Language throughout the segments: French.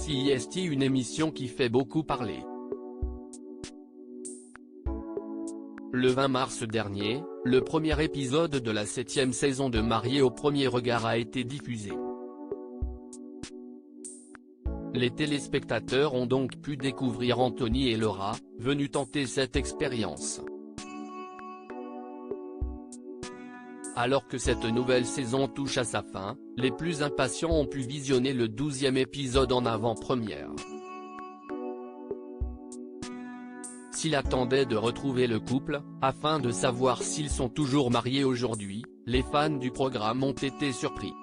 CIST, une émission qui fait beaucoup parler. Le 20 mars dernier, le premier épisode de la 7e saison de Mariés au premier regard a été diffusé. Les téléspectateurs ont donc pu découvrir Anthony et Laura, venus tenter cette expérience. Alors que cette nouvelle saison touche à sa fin, les plus impatients ont pu visionner le 12e épisode en avant-première. S'ils attendaient de retrouver le couple, afin de savoir s'ils sont toujours mariés aujourd'hui, les fans du programme ont été surpris,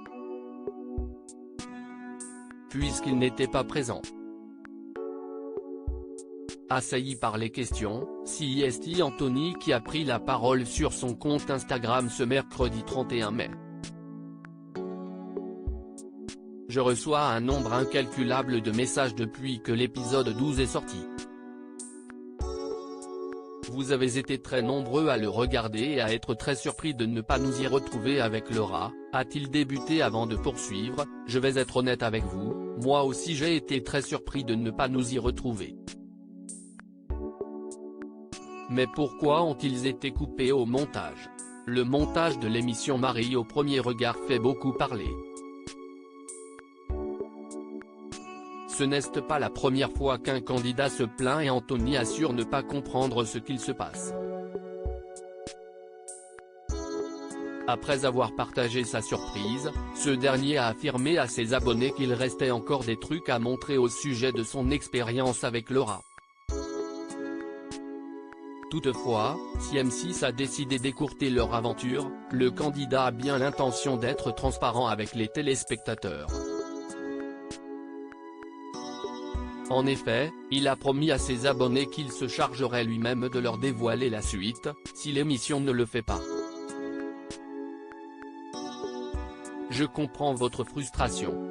puisqu'ils n'étaient pas présents. Assailli par les questions, CIST Anthony qui a pris la parole sur son compte Instagram ce mercredi 31 mai. Je reçois un nombre incalculable de messages depuis que l'épisode 12 est sorti. Vous avez été très nombreux à le regarder et à être très surpris de ne pas nous y retrouver avec Laura, a-t-il débuté avant de poursuivre. Je vais être honnête avec vous, moi aussi j'ai été très surpris de ne pas nous y retrouver. Mais pourquoi ont-ils été coupés au montage? Le montage de l'émission Mariés au premier regard fait beaucoup parler. Ce n'est pas la première fois qu'un candidat se plaint et Anthony assure ne pas comprendre ce qu'il se passe. Après avoir partagé sa surprise, ce dernier a affirmé à ses abonnés qu'il restait encore des trucs à montrer au sujet de son expérience avec Laura. Toutefois, si M6 a décidé d'écourter leur aventure, le candidat a bien l'intention d'être transparent avec les téléspectateurs. En effet, il a promis à ses abonnés qu'il se chargerait lui-même de leur dévoiler la suite, si l'émission ne le fait pas. Je comprends votre frustration.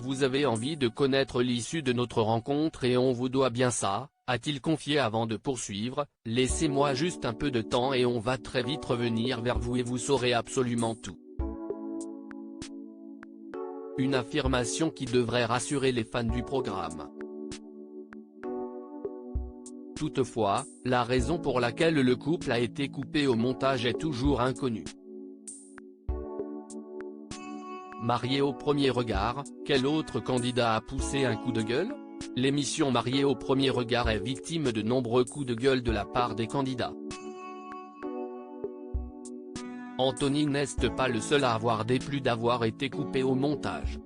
Vous avez envie de connaître l'issue de notre rencontre et on vous doit bien ça, a-t-il confié avant de poursuivre. Laissez-moi juste un peu de temps et on va très vite revenir vers vous et vous saurez absolument tout. Une affirmation qui devrait rassurer les fans du programme. Toutefois, la raison pour laquelle le couple a été coupé au montage est toujours inconnue. Mariés au premier regard, quel autre candidat a poussé un coup de gueule? L'émission Mariés au premier regard est victime de nombreux coups de gueule de la part des candidats. Anthony n'est pas le seul à avoir déplu d'avoir été coupé au montage.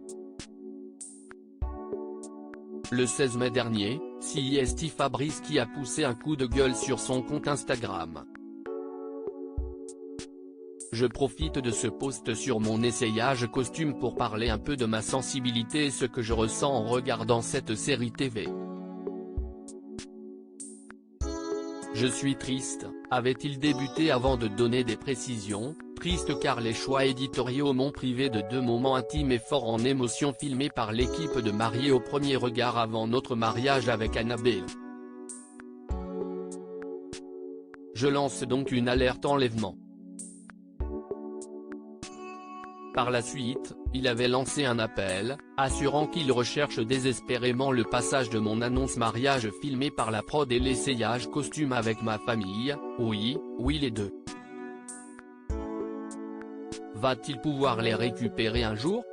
Le 16 mai dernier, CIST Fabrice qui a poussé un coup de gueule sur son compte Instagram. Je profite de ce post sur mon essayage costume pour parler un peu de ma sensibilité et ce que je ressens en regardant cette série TV. Je suis triste, avait-il débuté avant de donner des précisions, triste car les choix éditoriaux m'ont privé de deux moments intimes et forts en émotion filmés par l'équipe de Mariés au premier regard avant notre mariage avec Annabelle. Je lance donc une alerte enlèvement. Par la suite, il avait lancé un appel, assurant qu'il recherche désespérément le passage de mon annonce mariage filmé par la prod et l'essayage costume avec ma famille. Oui les deux. Va-t-il pouvoir les récupérer un jour?